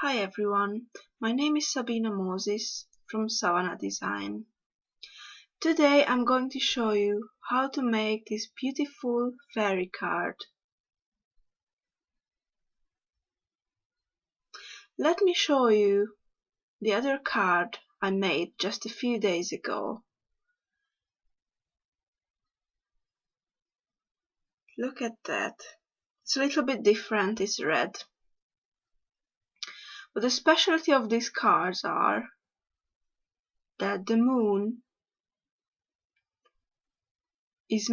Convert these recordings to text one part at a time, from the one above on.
Hi everyone, my name is Sabina Moses from Savannah Design. Today I'm going to show you how to make this beautiful fairy card. Let me show you the other card I made just a few days ago. Look at that. It's a little bit different, it's red. But the specialty of these cards are that the moon is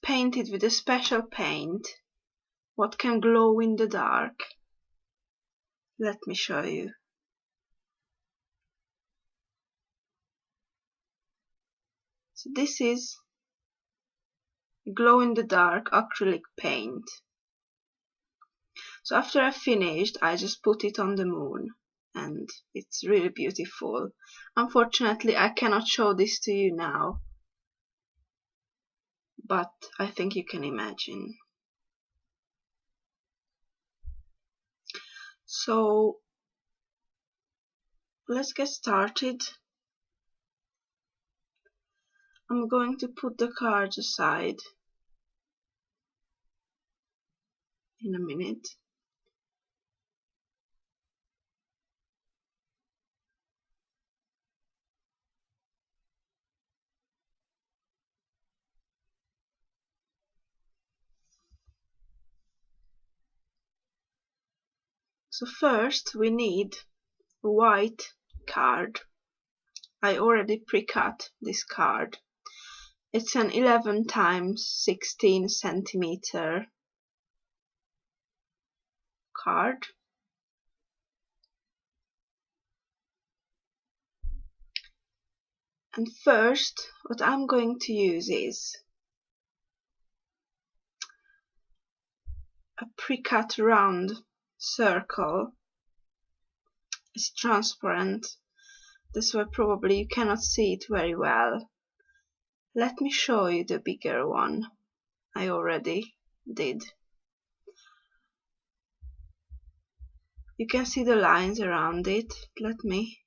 painted with a special paint what can glow in the dark. Let me show you. So this is glow in the dark acrylic paint. So after I finished, I just put it on the moon and it's really beautiful. Unfortunately, I cannot show this to you now, but I think you can imagine. So let's get started. I'm going to put the cards aside in a minute. So first we need a white card. I already pre-cut this card. It's an 11 times 16 centimeter card. And first, what I'm going to use is a pre-cut round circle. It's transparent, this way probably you cannot see it very well. Let me show you the bigger one. I already did. You can see the lines around it. Let me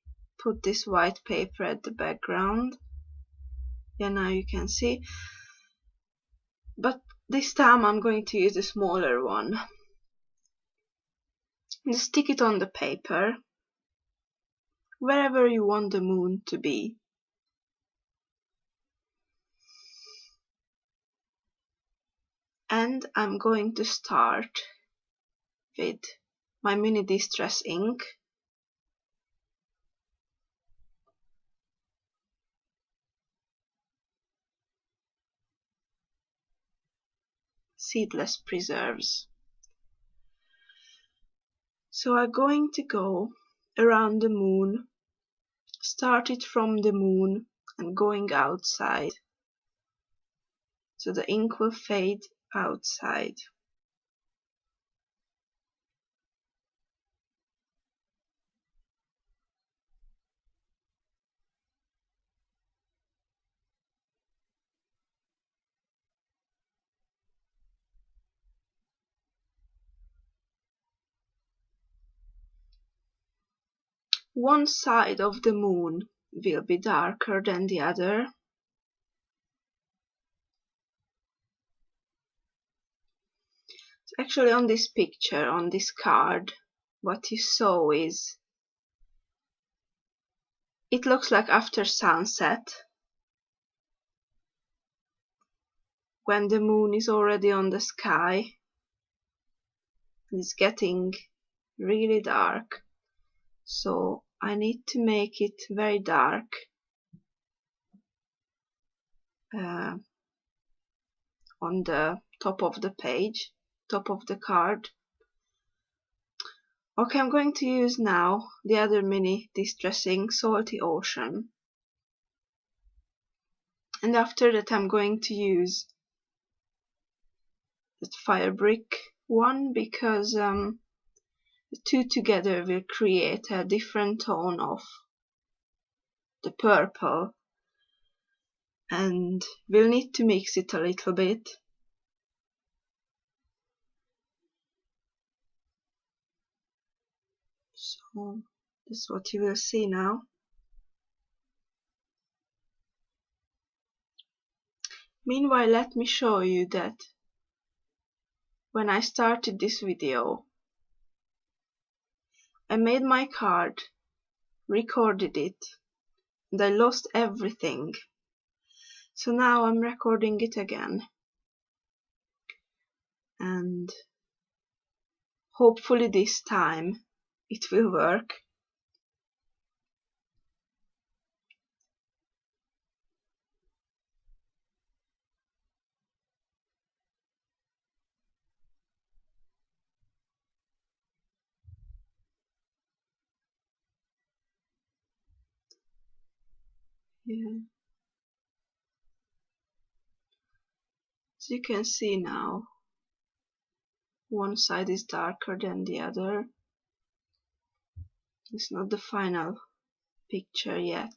put this white paper at the background. Yeah, now you can see. But this time I'm going to use a smaller one. Just stick it on the paper, wherever you want the moon to be. And I'm going to start with my mini distress ink. Seedless preserves. So I'm going to go around the moon, start it from the moon and going outside. So the ink will fade outside. One side of the moon will be darker than the other. Actually, on this picture, on this card, what you saw is it looks like after sunset, when the moon is already on the sky. It's getting really dark, so I need to make it very dark on the top of the page, top of the card. Okay, I'm going to use now the other mini distressing Salty Ocean, and after that I'm going to use that fire brick one, because the two together will create a different tone of the purple, and we'll need to mix it a little bit. So this is what you will see now. Meanwhile, let me show you that when I started this video, I made my card, recorded it, and I lost everything. So now I'm recording it again, and hopefully this time it will work. Yeah. As you can see now, one side is darker than the other. It's not the final picture yet.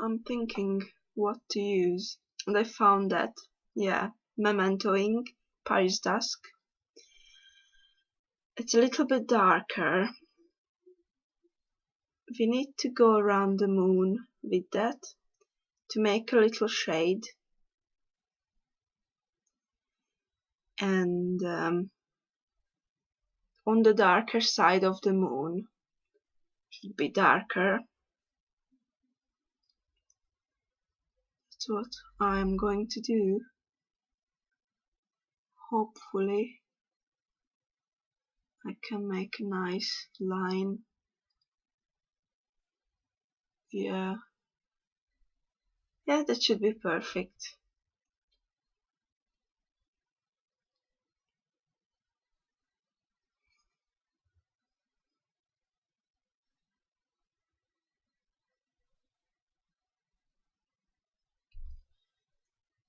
I'm thinking what to use, and I found that, yeah, Memento ink, Paris Dusk. It's a little bit darker. We need to go around the moon with that to make a little shade, and on the darker side of the moon should be darker. That's what I'm going to do. Hopefully I can make a nice line. Yeah, that should be perfect.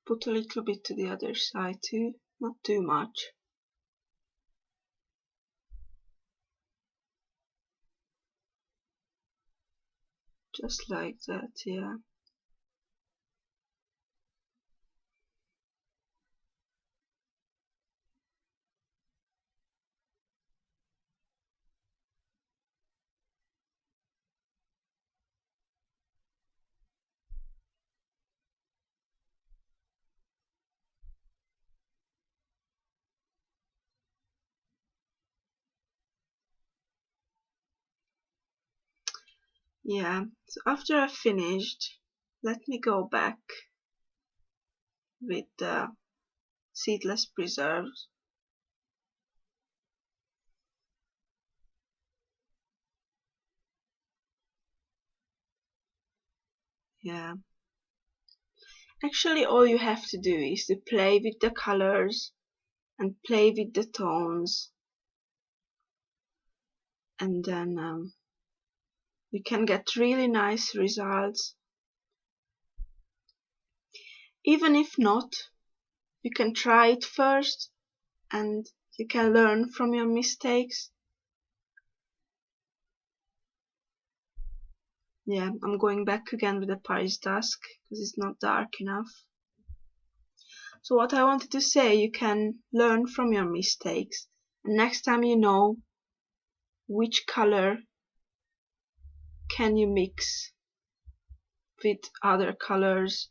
Put a little bit to the other side too, not too much. Just like that, yeah. Yeah, so after I've finished, let me go back with the seedless preserves. Yeah. Actually, all you have to do is to play with the colors and play with the tones, and then you can get really nice results. Even if not, you can try it first and you can learn from your mistakes. Yeah, I'm going back again with the Paris Dusk because it's not dark enough. So what I wanted to say, you can learn from your mistakes, and next time you know which color can you mix with other colors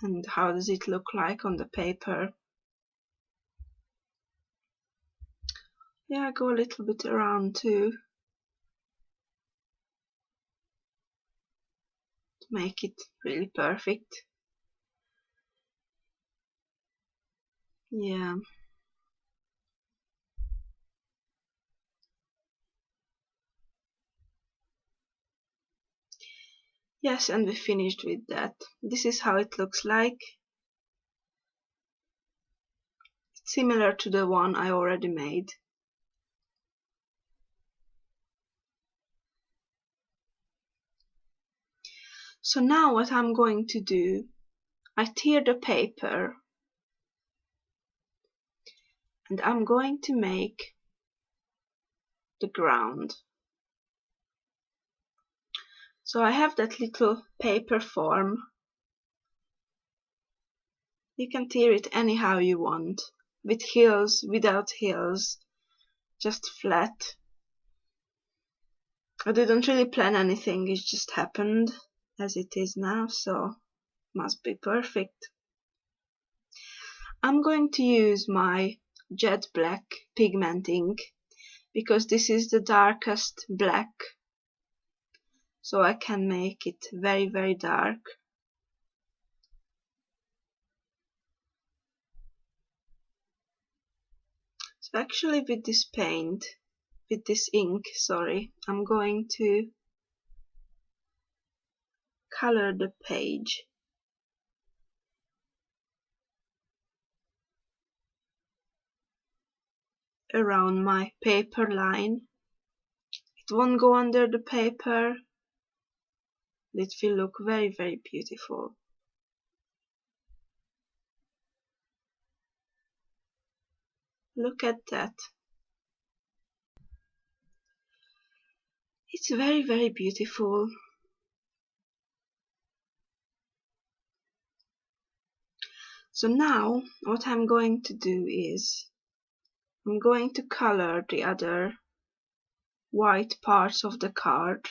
and how does it look like on the paper. Yeah, go a little bit around too to make it really perfect. Yeah. Yes, and we finished with that. This is how it looks like. It's similar to the one I already made. So now what I'm going to do, I tear the paper and I'm going to make the ground. So I have that little paper form. You can tear it anyhow you want, with hills, without hills, just flat. I didn't really plan anything, it just happened as it is now, so must be perfect. I'm going to use my jet black pigment ink because this is the darkest black, so I can make it very, very dark. So actually with this ink, sorry, I'm going to color the page. Around my paper line. It won't go under the paper. It will look very, very beautiful. Look at that. It's very, very beautiful. So now what I'm going to do is I'm going to color the other white parts of the card,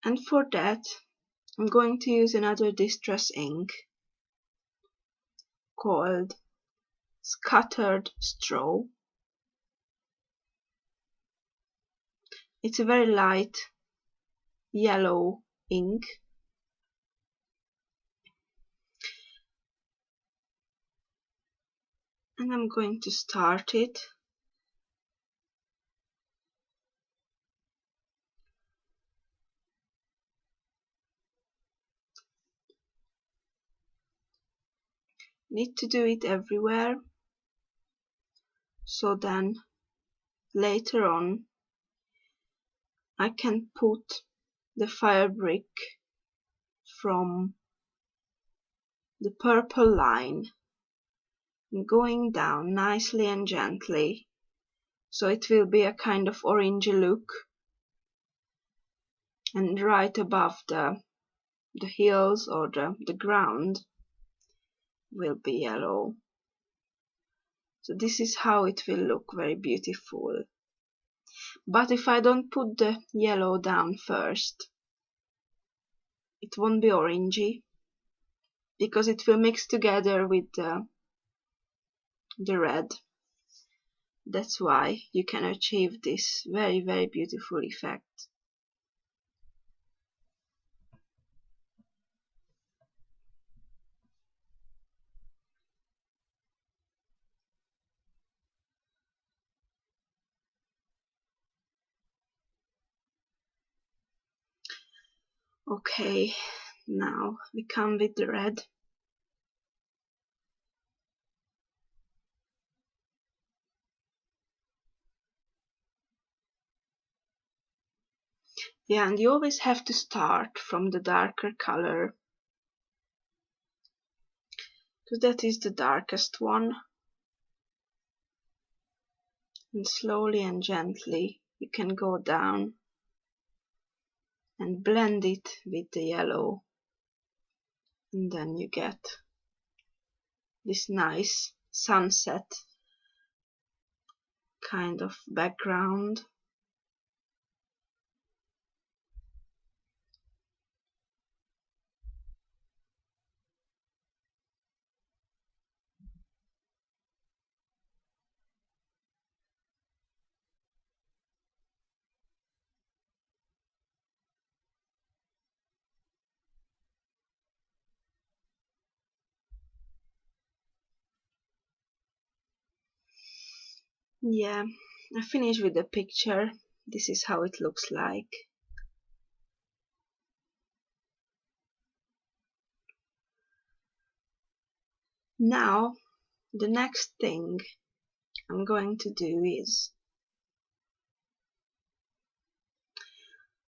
and for that I'm going to use another distress ink called Scattered Straw. It's a very light yellow ink, and I'm going to start it. Need to do it everywhere, so then later on I can put the fire brick from the purple line going down nicely and gently, so it will be a kind of orangey look, and right above the hills or the ground will be yellow. So this is how it will look, very beautiful. But if I don't put the yellow down first, it won't be orangey, because it will mix together with the red. That's why you can achieve this very, very beautiful effect. Okay, now we come with the red. Yeah, and you always have to start from the darker color, because that is the darkest one. And slowly and gently you can go down and blend it with the yellow, and then you get this nice sunset kind of background. Yeah, I finished with the picture. This is how it looks like. Now the next thing I'm going to do is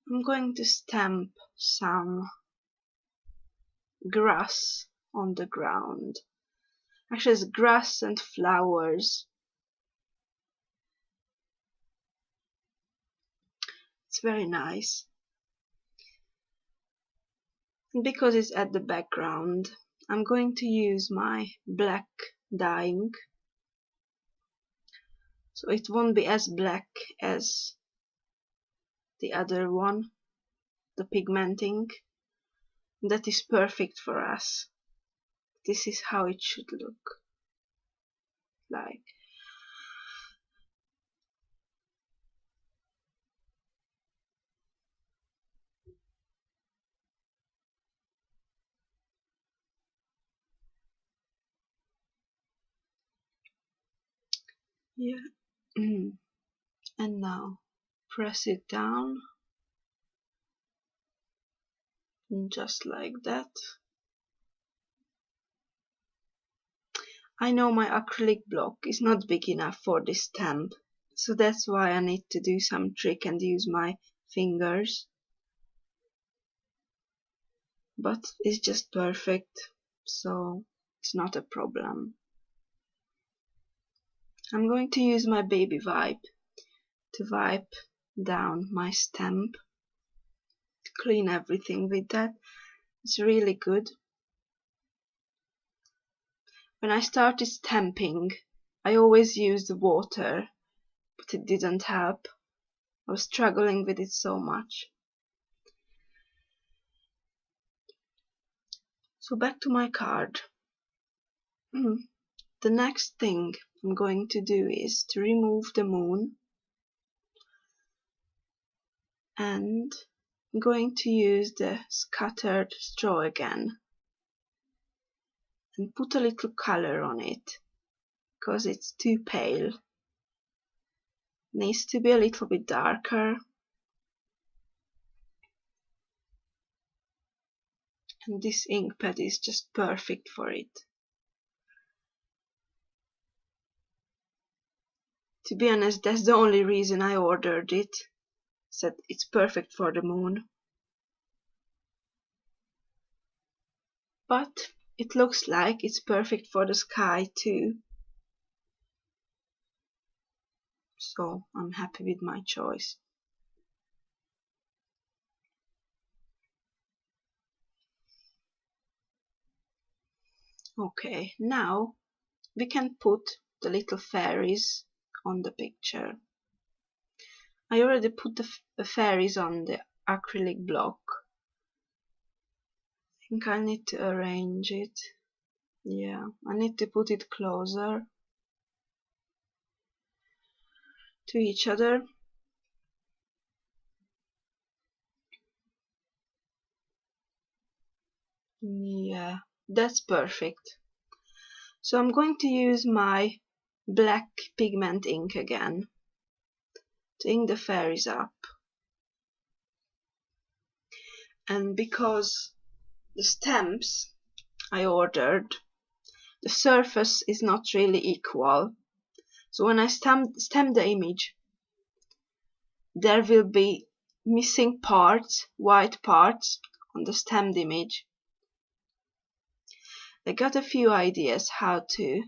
I'm going to stamp some grass on the ground. Actually, it's grass and flowers. It's very nice. And because it's at the background, I'm going to use my black dye ink, so it won't be as black as the other one, the pigment ink. That is perfect for us. This is how it should look like. Yeah. And now press it down, just like that. I know my acrylic block is not big enough for this stamp, so that's why I need to do some trick and use my fingers. But it's just perfect, so it's not a problem. I'm going to use my baby wipe to wipe down my stamp, to clean everything with that. It's really good. When I started stamping, I always used water, but it didn't help. I was struggling with it so much. So back to my card. The next thing I'm going to do is to remove the moon, and I'm going to use the scattered straw again and put a little color on it, because it's too pale. It needs to be a little bit darker. And this ink pad is just perfect for it. To be honest, that's the only reason I ordered it. Said it's perfect for the moon. But it looks like it's perfect for the sky too. So I'm happy with my choice. Okay, now we can put the little fairies on the picture. I already put the fairies on the acrylic block. I think I need to arrange it. Yeah, I need to put it closer to each other. Yeah, that's perfect. So I'm going to use my black pigment ink again to ink the fairies up. And because the stamps I ordered, the surface is not really equal. So when I stamp the image, there will be missing parts, white parts on the stamped image. I got a few ideas how to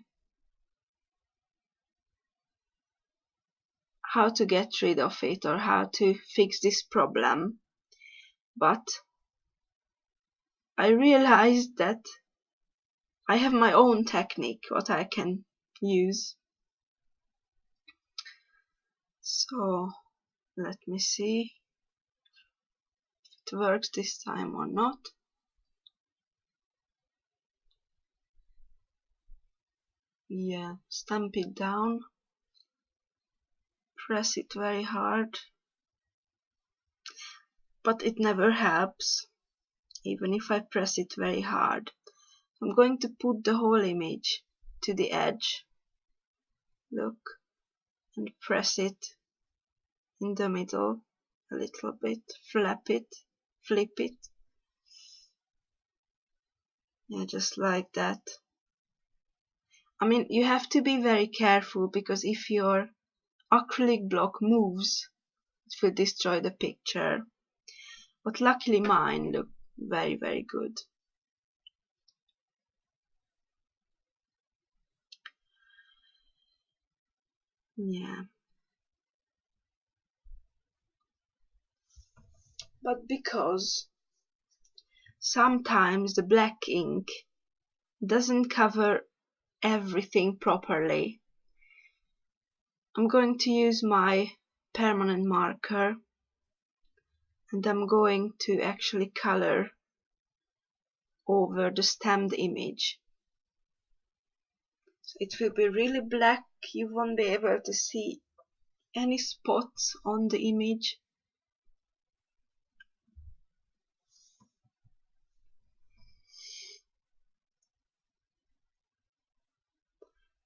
get rid of it, or how to fix this problem, but I realized that I have my own technique what I can use. So let me see if it works this time or not. Yeah, stamp it down, press it very hard, but it never helps, even if I press it very hard. I'm going to put the whole image to the edge, look, and press it in the middle a little bit, flip it. Yeah, just like that. I mean, you have to be very careful, because if your acrylic block moves, it will destroy the picture. But luckily mine look very, very good. Yeah. But because sometimes the black ink doesn't cover everything properly, I'm going to use my permanent marker, and I'm going to actually color over the stamped image. So it will be really black, you won't be able to see any spots on the image.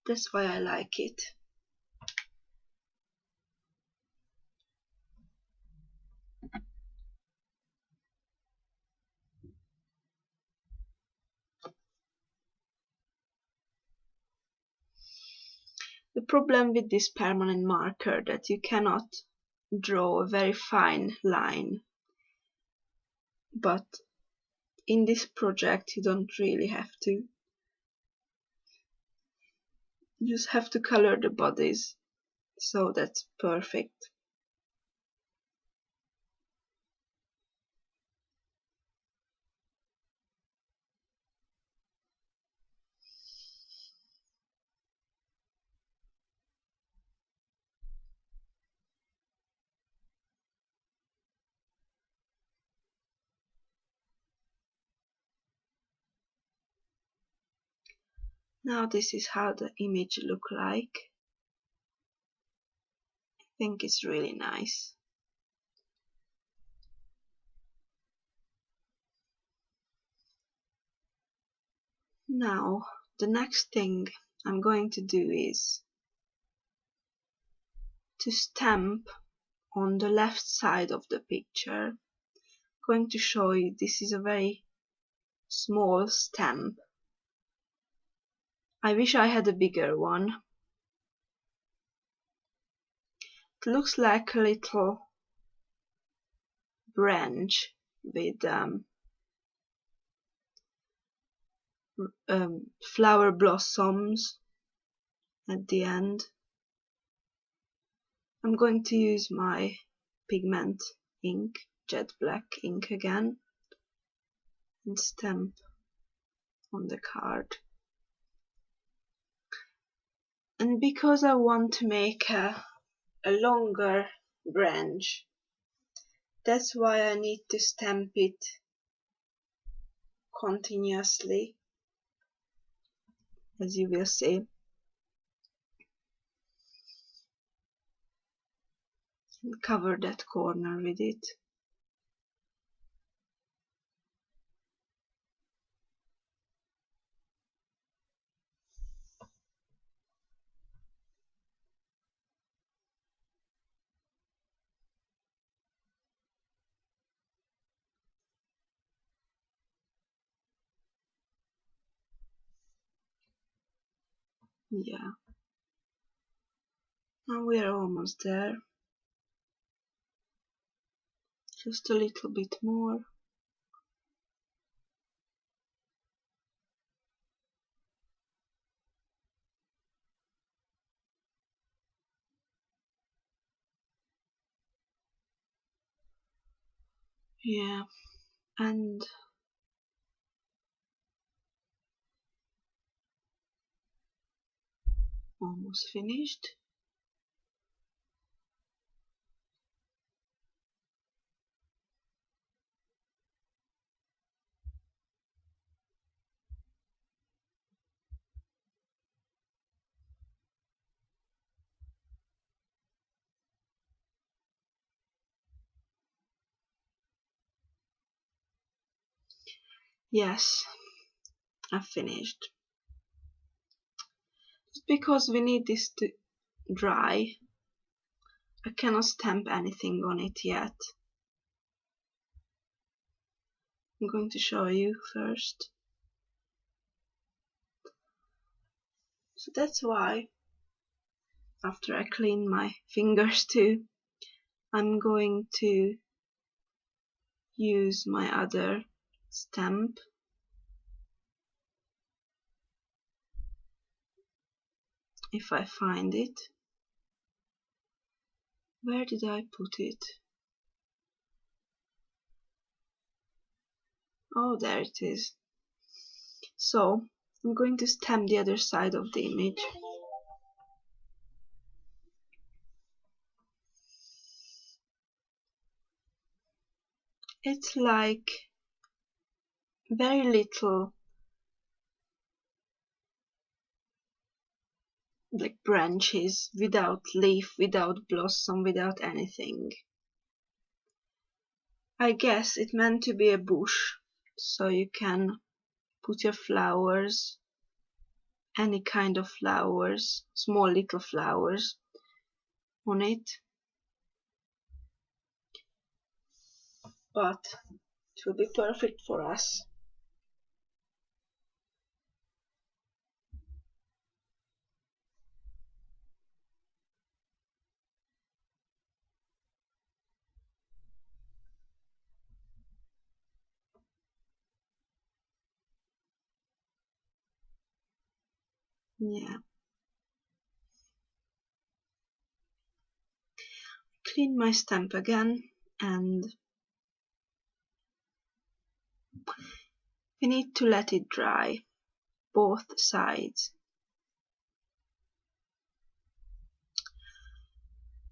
That's why I like it. The problem with this permanent marker that you cannot draw a very fine line, but in this project you don't really have to. You just have to color the bodies, so that's perfect. Now this is how the image look like. I think it's really nice. Now the next thing I'm going to do is to stamp on the left side of the picture. I'm going to show you this is a very small stamp. I wish I had a bigger one. It looks like a little branch with flower blossoms at the end. I'm going to use my pigment ink, jet black ink again, and stamp on the card. And because I want to make a longer branch, that's why I need to stamp it continuously, as you will see. And cover that corner with it. Yeah. Now we are almost there. Just a little bit more. Yeah, and almost finished. Yes, I've finished. Just because we need this to dry, I cannot stamp anything on it yet. I'm going to show you first. So that's why, after I clean my fingers too, I'm going to use my other stamp. If I find it. Where did I put it? Oh, there it is. So I'm going to stamp the other side of the image. It's like very little like branches, without leaf, without blossom, without anything. I guess it meant to be a bush, so you can put your flowers, any kind of flowers, small little flowers on it. But it will be perfect for us. Yeah. Clean my stamp again, and we need to let it dry, both sides.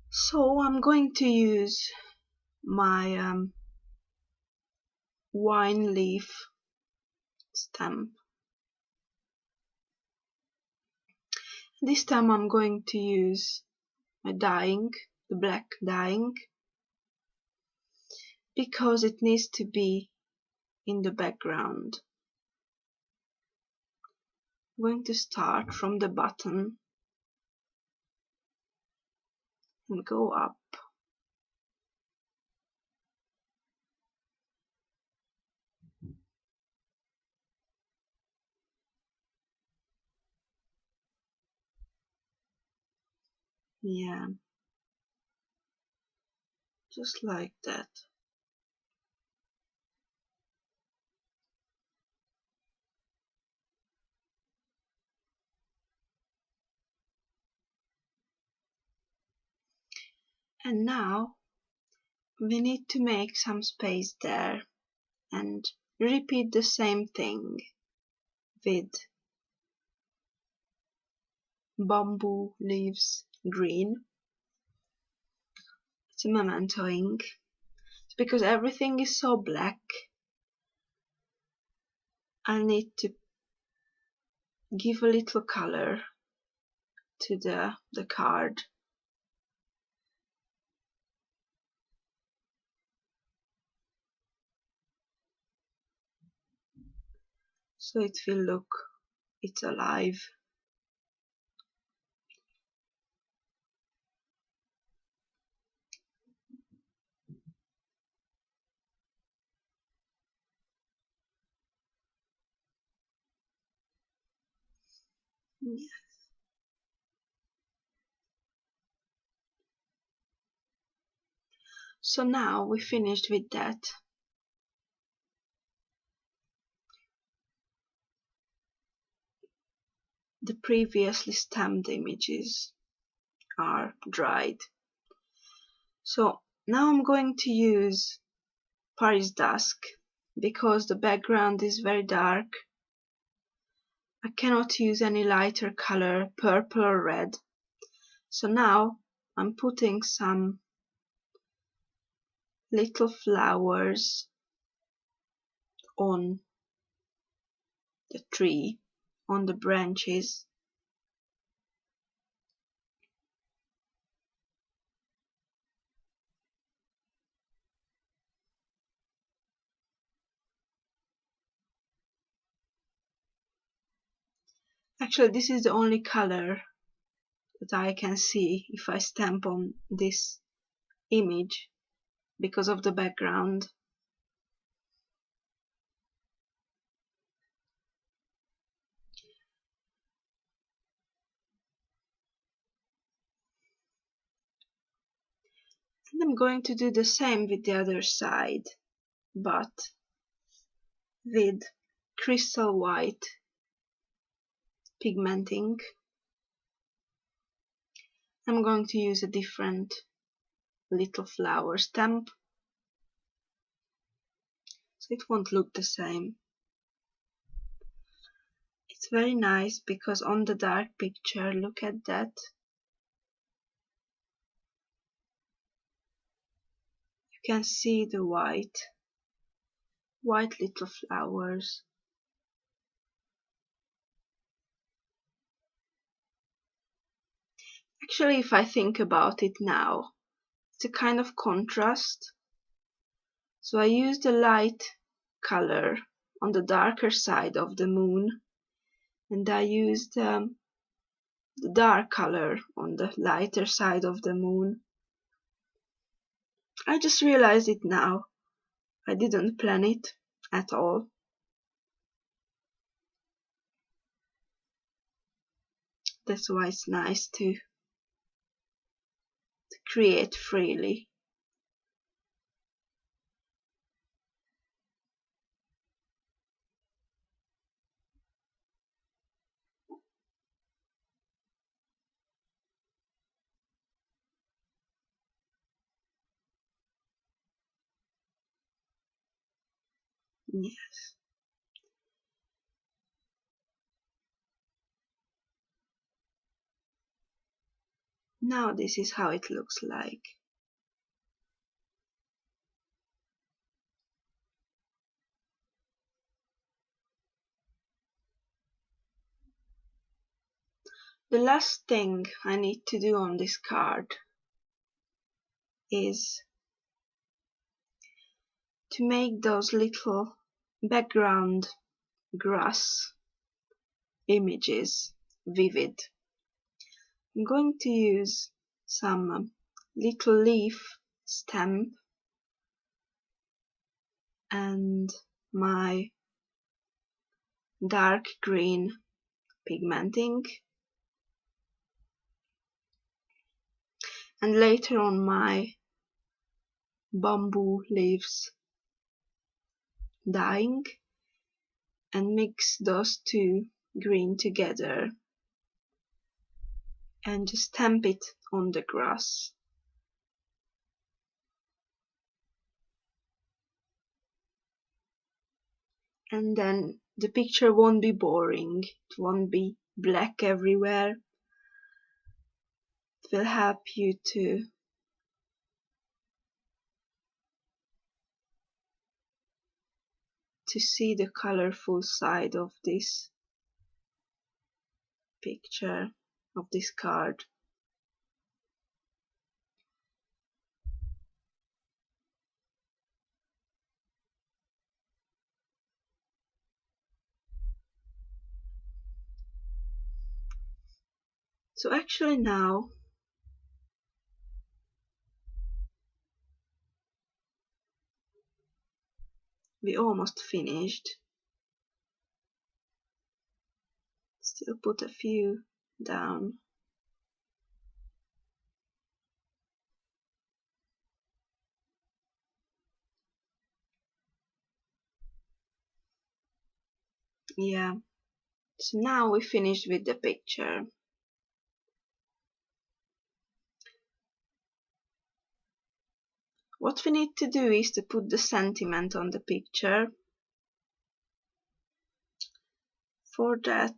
So I'm going to use my wine leaf stamp. This time I'm going to use my dyeing, the black dyeing, because it needs to be in the background. I'm going to start from the bottom and go up. Yeah, just like that. And now we need to make some space there and repeat the same thing with bamboo leaves green. It's a memento ink. It's because everything is so black, I need to give a little color to the card. So it will look it's alive. Yeah. So now we finished with that. The previously stamped images are dried. So now I'm going to use Paris Dusk because the background is very dark. I cannot use any lighter color, purple or red. So now I'm putting some little flowers on the tree, on the branches. Actually, this is the only color that I can see if I stamp on this image because of the background. And I'm going to do the same with the other side, but with crystal white pigment ink. I'm going to use a different little flower stamp, so it won't look the same. It's very nice because on the dark picture, look at that. You can see the white little flowers. Actually, if I think about it now, it's a kind of contrast. So I used a light color on the darker side of the moon, and I used the dark color on the lighter side of the moon. I just realized it now. I didn't plan it at all. That's why it's nice to create freely. Yes. Now this is how it looks like. The last thing I need to do on this card is to make those little background grass images vivid. I'm going to use some little leaf stamp and my dark green pigment ink, and later on my bamboo leaves dyeing, and mix those two green together and just stamp it on the grass. And then the picture won't be boring, it won't be black everywhere. It will help you to see the colorful side of this picture, of this card. So actually now we almost finished. Still put a few down. Yeah, so now we finished with the picture. What we need to do is to put the sentiment on the picture. For that,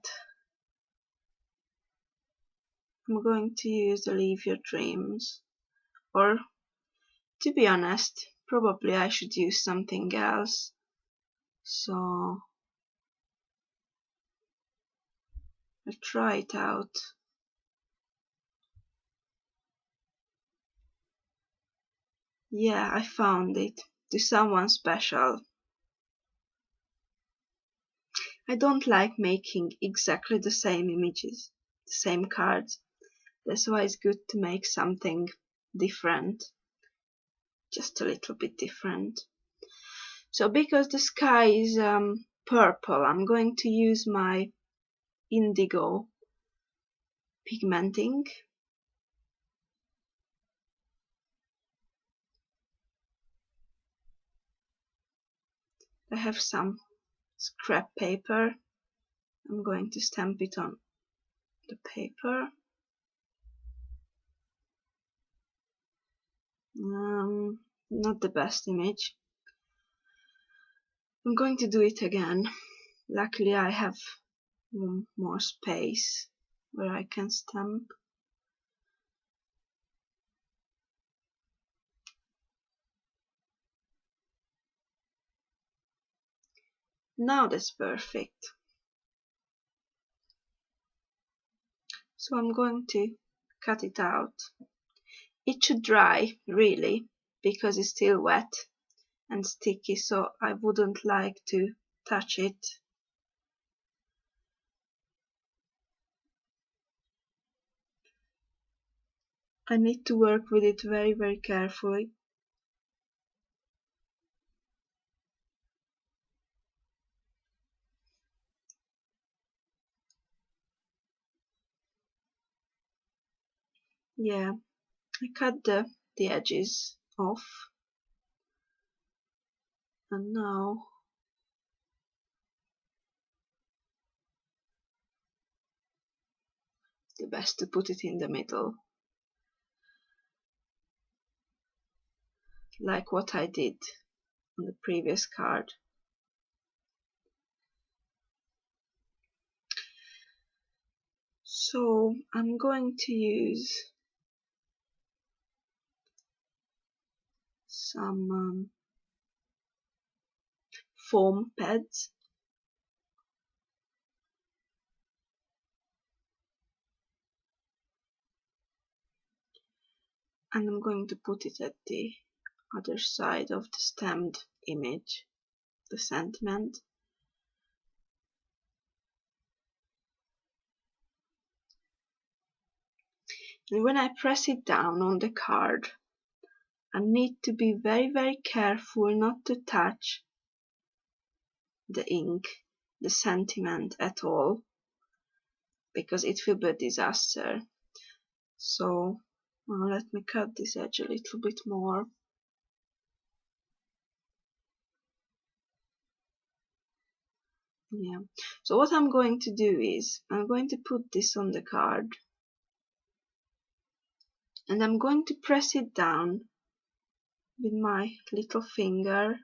I'm going to use the Live Your Dreams, or to be honest, probably I should use something else. So I'll try it out. Yeah, I found it. To someone special. I don't like making exactly the same images, the same cards. That's why it's good to make something different. Just a little bit different. So because the sky is purple, I'm going to use my indigo pigment ink. I have some scrap paper. I'm going to stamp it on the paper. Not the best image. I'm going to do it again. Luckily I have more space where I can stamp. Now that's perfect. So I'm going to cut it out. It should dry, really, because it's still wet and sticky, so I wouldn't like to touch it. I need to work with it very, very carefully. Yeah, I cut the edges off, and now the best to put it in the middle, like what I did on the previous card. So I'm going to use some foam pads, and I'm going to put it at the other side of the stamped image, the sentiment. And when I press it down on the card, I need to be very, very careful not to touch the ink, the sentiment at all, because it will be a disaster. So now let me cut this edge a little bit more. Yeah. So what I'm going to do is I'm going to put this on the card, and I'm going to press it down with my little finger.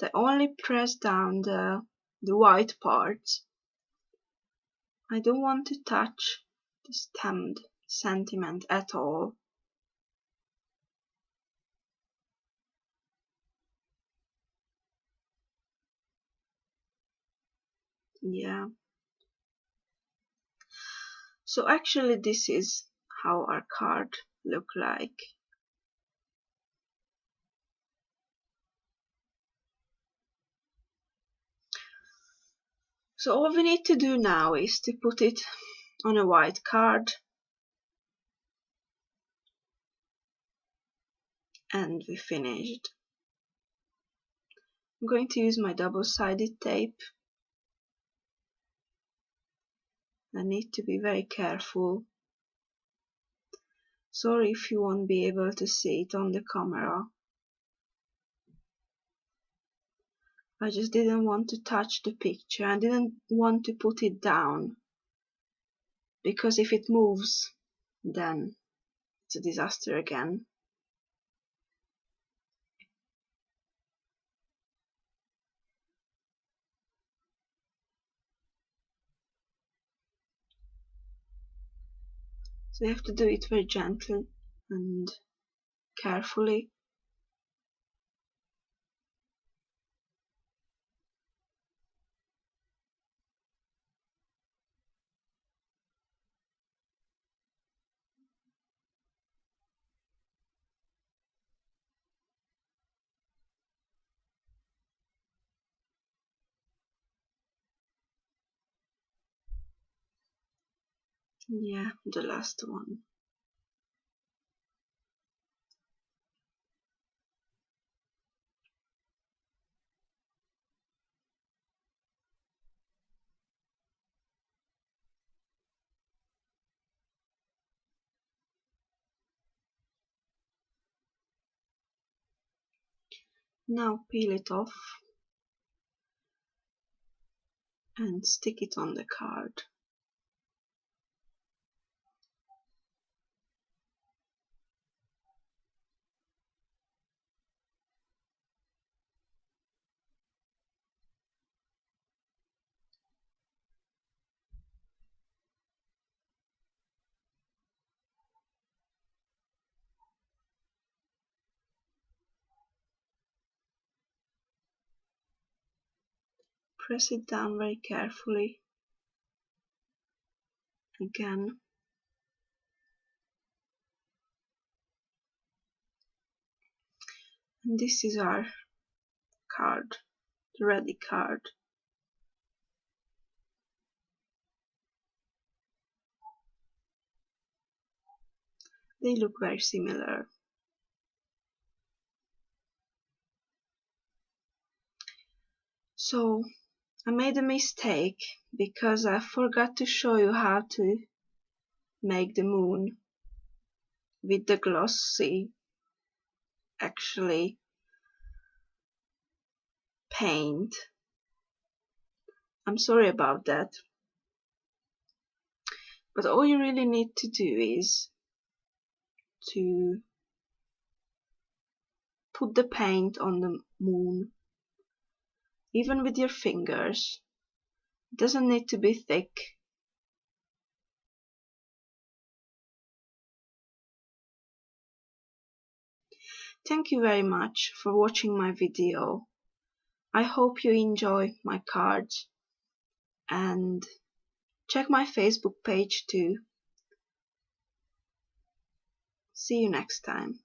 I only press down the white parts. I don't want to touch the stamped sentiment at all. Yeah. So actually this is how our card look like. So all we need to do now is to put it on a white card, and we finished. I'm going to use my double-sided tape. I need to be very careful. Sorry if you won't be able to see it on the camera. I just didn't want to touch the picture. I didn't want to put it down, because if it moves, then it's a disaster again. So you have to do it very gently and carefully. Yeah, the last one. Now peel it off and stick it on the card. press it down very carefully again. And this is our card, the ready card. They look very similar. So I made a mistake because I forgot to show you how to make the moon with the glossy actually paint. I'm sorry about that. But all you really need to do is to put the paint on the moon, even with your fingers. It doesn't need to be thick. Thank you very much for watching my video. I hope you enjoy my cards, and check my Facebook page too. See you next time.